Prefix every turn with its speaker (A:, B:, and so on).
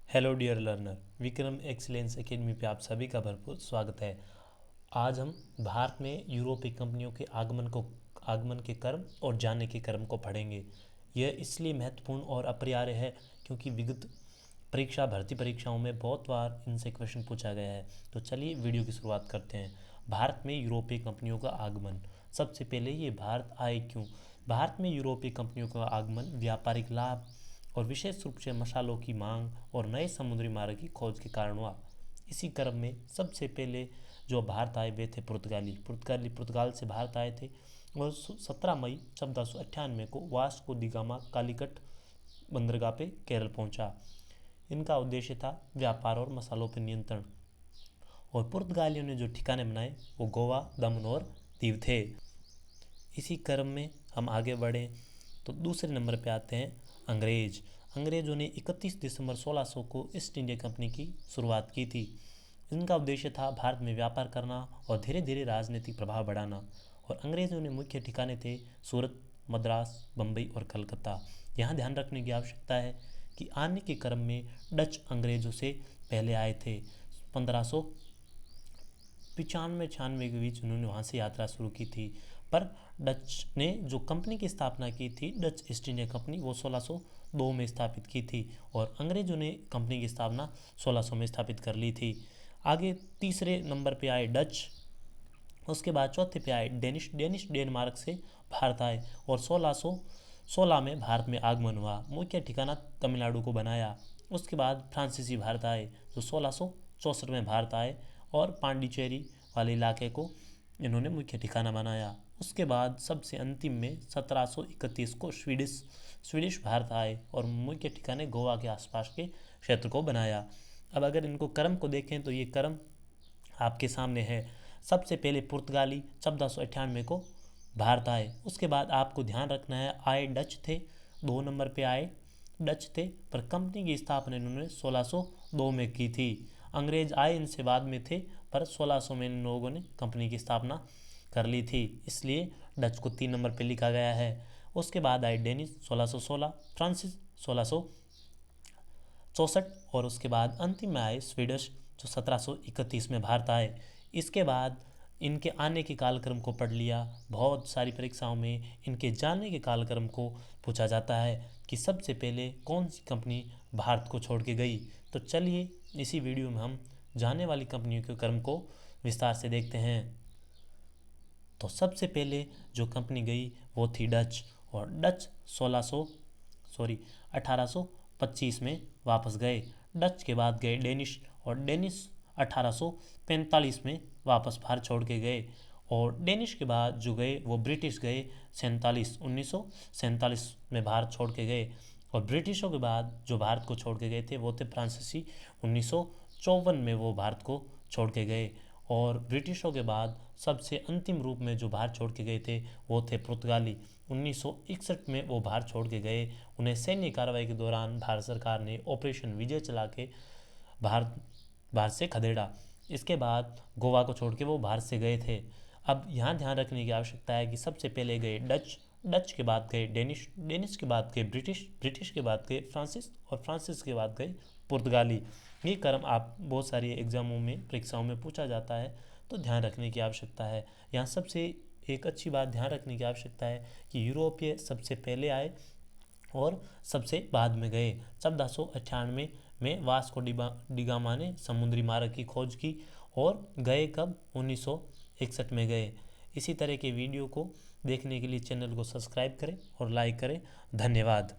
A: Hello dear learner, Vikram excellence academy पे आप सभी का भरपूर स्वागत है। आज हम भारत में यूरोपीय कंपनियों के आगमन के क्रम और जाने के क्रम को पढ़ेंगे। यह इसलिए महत्वपूर्ण और अपरिहार्य है क्योंकि विगत भर्ती परीक्षाओं में बहुत बार इनसे क्वेश्चन पूछा गया है। तो चलिए वीडियो की शुरुआत करते हैं। भारत में यूरोपीय कंपनियों का आगमन। सबसे पहले ये भारत आए क्यों? भारत में यूरोपीय कंपनियों का आगमन व्यापारिक लाभ और विशेष रूप से मसालों की मांग और नए समुद्री मार्ग की खोज के कारण हुआ। इसी क्रम में सबसे पहले जो भारत आए वे थे पुर्तगाल से भारत आए थे और 17 मई 1498 को वास्को दी गामा कालीकट बंदरगाह पे केरल पहुंचा। इनका उद्देश्य था व्यापार और मसालों पर नियंत्रण। और पुर्तगालियों ने जो ठिकाने बनाए वो गोवा, दमन और दीव थे। इसी क्रम में हम आगे बढ़े तो दूसरे नंबर पे आते हैं अंग्रेजों ने 31 दिसंबर 1600 को ईस्ट इंडिया कंपनी की शुरुआत की थी। इनका उद्देश्य था भारत में व्यापार करना और धीरे धीरे राजनीतिक प्रभाव बढ़ाना। और अंग्रेजों ने मुख्य ठिकाने थे सूरत, मद्रास, बम्बई और कलकत्ता। यहाँ ध्यान रखने की आवश्यकता है कि आने के क्रम में डच अंग्रेजों से पहले आए थे। 1595-96 के बीच उन्होंने वहाँ से यात्रा शुरू की थी। पर डच ने जो कंपनी की स्थापना की थी, डच ईस्ट इंडिया कंपनी, वो 1602 में स्थापित की थी और अंग्रेजों ने कंपनी की स्थापना 1600 में स्थापित कर ली थी। आगे तीसरे नंबर पे आए डच। उसके बाद चौथे पे आए डेनिश डेनमार्क से भारत आए और 1616 में भारत में आगमन हुआ। मुख्य ठिकाना तमिलनाडु को बनाया। उसके बाद फ्रांसीसी भारत आए जो 1664 में भारत आए और पांडिचेरी वाले इलाके को इन्होंने मुख्य ठिकाना बनाया। उसके बाद सबसे अंतिम में 1731 को स्वीडिश भारत आए और मुख्य ठिकाने गोवा के आसपास के क्षेत्र को बनाया। अब अगर इनको क्रम को देखें तो ये क्रम आपके सामने है। सबसे पहले पुर्तगाली 1498 को भारत आए। उसके बाद आपको ध्यान रखना है आए डच थे, 2 नंबर पे आए डच थे, पर कंपनी की स्थापना इन्होंने 1602 में की थी। अंग्रेज आए इनसे बाद में थे, पर 1600 में इन लोगों ने कंपनी की स्थापना कर ली थी, इसलिए डच को 3 नंबर पे लिखा गया है। उसके बाद आए डेनिश 1616, फ्रांसिस 1664 और उसके बाद अंतिम में आए स्वीडिश जो 1731 में भारत आए। इसके बाद इनके आने के कालक्रम को पढ़ लिया। बहुत सारी परीक्षाओं में इनके जाने के कालक्रम को पूछा जाता है कि सबसे पहले कौन सी कंपनी भारत को छोड़ के गई। तो चलिए इसी वीडियो में हम जाने वाली कंपनियों के क्रम को विस्तार से देखते हैं। तो सबसे पहले जो कंपनी गई वो थी डच और डच 1825 में वापस गए। डच के बाद गए डेनिश और डेनिश 1845 में वापस भारत छोड़ के गए। और डेनिश के बाद जो गए वो ब्रिटिश गए 1947 में भारत छोड़ के गए। और ब्रिटिशों के बाद जो भारत को छोड़ के गए थे वो थे फ्रांसीसी, 1954 में वो भारत को छोड़ के गए। और ब्रिटिशों के बाद सबसे अंतिम रूप में जो भारत छोड़ के गए थे वो थे पुर्तगाली, 1961 में वो भारत छोड़ के गए। उन्हें सैन्य कार्रवाई के दौरान भारत सरकार ने ऑपरेशन विजय चला के भारत से खदेड़ा। इसके बाद गोवा को छोड़ के वो भारत से गए थे। अब यहाँ ध्यान रखने की आवश्यकता है कि सबसे पहले गए डच के बाद गए डेनिश के बाद गए ब्रिटिश के बाद गए फ्रांसिस और फ्रांसिस के बाद गए पुर्तगाली। ये क्रम आप बहुत सारी एग्जामों में परीक्षाओं में पूछा जाता है, तो ध्यान रखने की आवश्यकता है। यहाँ सबसे एक अच्छी बात ध्यान रखने की आवश्यकता है कि यूरोपीय सबसे पहले आए और सबसे बाद में गए। 1498 में वास्को डी गामा ने समुद्री मार्ग की खोज की और गए कब? 1961 में गए। इसी तरह के वीडियो को देखने के लिए चैनल को सब्सक्राइब करें और लाइक करें। धन्यवाद।